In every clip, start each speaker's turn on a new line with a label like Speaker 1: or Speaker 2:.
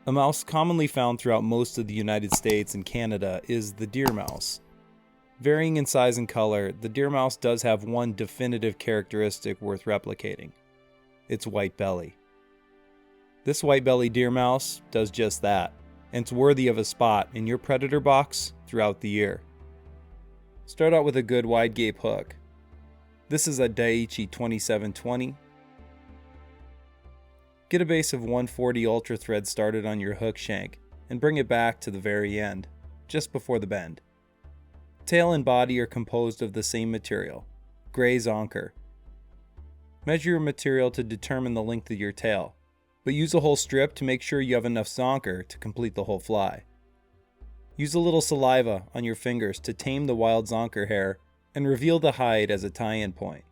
Speaker 1: A mouse commonly found throughout most of the United States and Canada is the deer mouse. Varying in size and color, the deer mouse does have one definitive characteristic worth replicating: its white belly. This white-bellied deer mouse does just that, and it's worthy of a spot in your predator box throughout the year. Start out with a good wide gape hook. This is a Daiichi 2720. Get a base of 140 ultra thread started on your hook shank and bring it back to the very end, just before the bend. Tail and body are composed of the same material, gray zonker. Measure your material to determine the length of your tail, but use a whole strip to make sure you have enough zonker to complete the whole fly. Use a little saliva on your fingers to tame the wild zonker hair and reveal the hide as a tie-in point.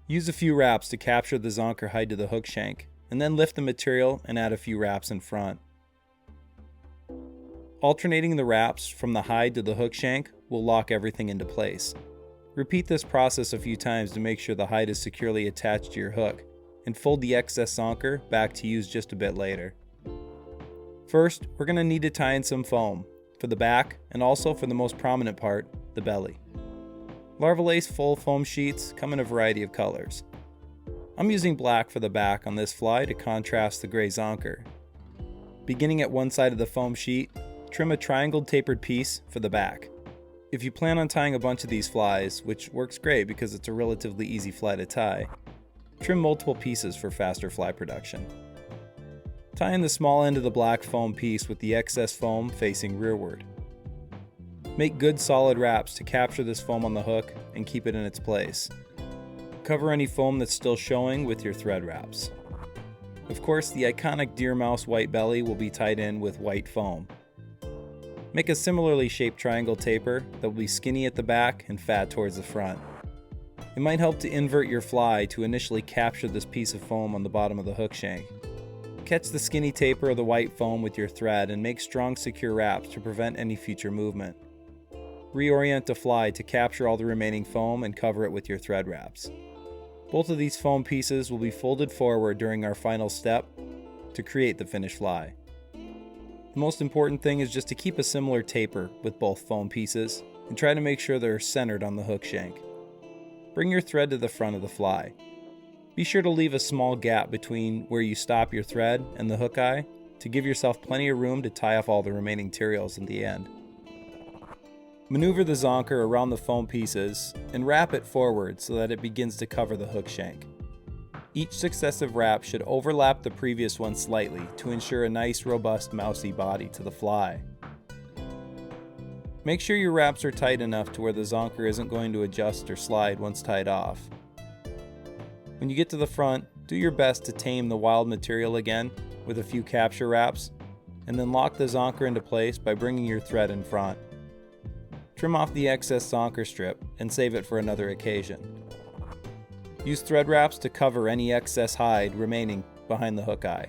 Speaker 1: Use a few wraps to capture the zonker hide to the hook shank, and then lift the material and add a few wraps in front. Alternating the wraps from the hide to the hook shank will lock everything into place. Repeat this process a few times to make sure the hide is securely attached to your hook, and fold the excess zonker back to use just a bit later. First, we're going to need to tie in some foam for the back and also for the most prominent part, the belly. Larva Lace full foam sheets come in a variety of colors. I'm using black for the back on this fly to contrast the gray zonker. Beginning at one side of the foam sheet, trim a triangled tapered piece for the back. If you plan on tying a bunch of these flies, which works great because it's a relatively easy fly to tie, trim multiple pieces for faster fly production. Tie in the small end of the black foam piece with the excess foam facing rearward. Make good solid wraps to capture this foam on the hook and keep it in its place. Cover any foam that's still showing with your thread wraps. Of course, the iconic deer mouse white belly will be tied in with white foam. Make a similarly shaped triangle taper that will be skinny at the back and fat towards the front. It might help to invert your fly to initially capture this piece of foam on the bottom of the hook shank. Catch the skinny taper of the white foam with your thread and make strong, secure wraps to prevent any future movement. Reorient the fly to capture all the remaining foam and cover it with your thread wraps. Both of these foam pieces will be folded forward during our final step to create the finished fly. The most important thing is just to keep a similar taper with both foam pieces and try to make sure they're centered on the hook shank. Bring your thread to the front of the fly. Be sure to leave a small gap between where you stop your thread and the hook eye to give yourself plenty of room to tie off all the remaining materials in the end. Maneuver the zonker around the foam pieces and wrap it forward so that it begins to cover the hook shank. Each successive wrap should overlap the previous one slightly to ensure a nice, robust, mousy body to the fly. Make sure your wraps are tight enough to where the zonker isn't going to adjust or slide once tied off. When you get to the front, do your best to tame the wild material again with a few capture wraps, and then lock the zonker into place by bringing your thread in front. Trim off the excess zonker strip and save it for another occasion. Use thread wraps to cover any excess hide remaining behind the hook eye.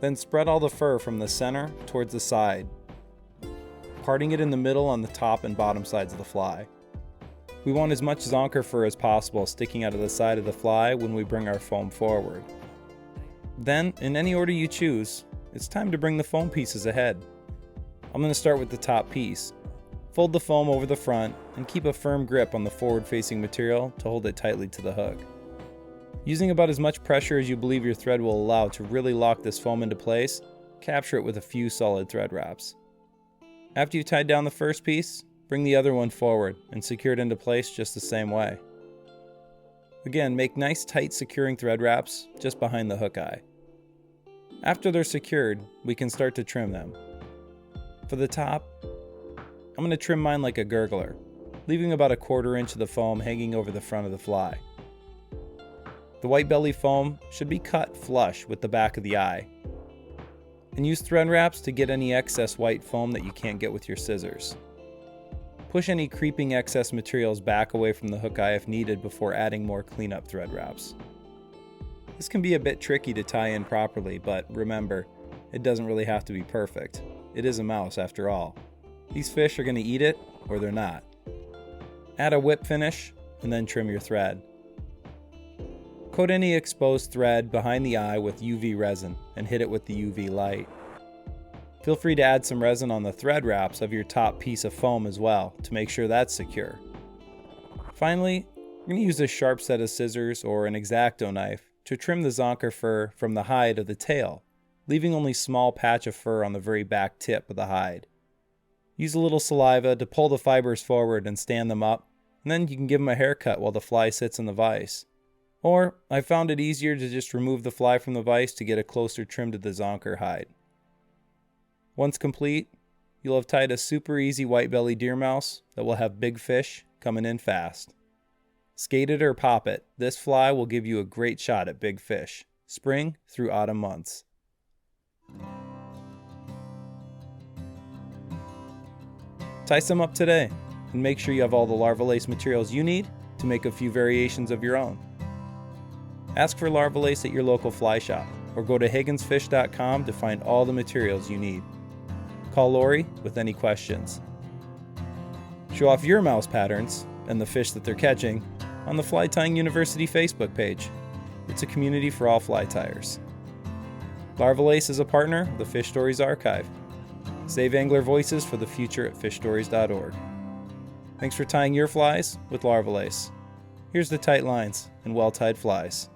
Speaker 1: Then spread all the fur from the center towards the side, parting it in the middle on the top and bottom sides of the fly. We want as much zonker fur as possible sticking out of the side of the fly when we bring our foam forward. Then, in any order you choose, it's time to bring the foam pieces ahead. I'm going to start with the top piece. Fold the foam over the front and keep a firm grip on the forward-facing material to hold it tightly to the hook. Using about as much pressure as you believe your thread will allow to really lock this foam into place, capture it with a few solid thread wraps. After you've tied down the first piece, bring the other one forward and secure it into place just the same way. Again, make nice tight securing thread wraps just behind the hook eye. After they're secured, we can start to trim them. For the top, I'm going to trim mine like a gurgler, leaving about 1/4 inch of the foam hanging over the front of the fly. The white belly foam should be cut flush with the back of the eye. And use thread wraps to get any excess white foam that you can't get with your scissors. Push any creeping excess materials back away from the hook eye if needed before adding more cleanup thread wraps. This can be a bit tricky to tie in properly, but remember, it doesn't really have to be perfect. It is a mouse after all. These fish are going to eat it, or they're not. Add a whip finish, and then trim your thread. Coat any exposed thread behind the eye with UV resin and hit it with the UV light. Feel free to add some resin on the thread wraps of your top piece of foam as well to make sure that's secure. Finally, we're going to use a sharp set of scissors or an X-Acto knife to trim the zonker fur from the hide of the tail, leaving only a small patch of fur on the very back tip of the hide. Use a little saliva to pull the fibers forward and stand them up, and then you can give them a haircut while the fly sits in the vise. Or, I found it easier to just remove the fly from the vise to get a closer trim to the zonker hide. Once complete, you'll have tied a super easy white-bellied deer mouse that will have big fish coming in fast. Skate it or pop it, this fly will give you a great shot at big fish, spring through autumn months. Tie some up today, and make sure you have all the Larva Lace materials you need to make a few variations of your own. Ask for Larva Lace at your local fly shop, or go to higginsfish.com to find all the materials you need. Call Lorie with any questions. Show off your mouse patterns and the fish that they're catching on the Fly Tying University Facebook page. It's a community for all fly tyers. Larva Lace is a partner of the Fish Stories Archive. Save angler voices for the future at fishstories.org. Thanks for tying your flies with Larva Lace. Here's the tight lines and well-tied flies.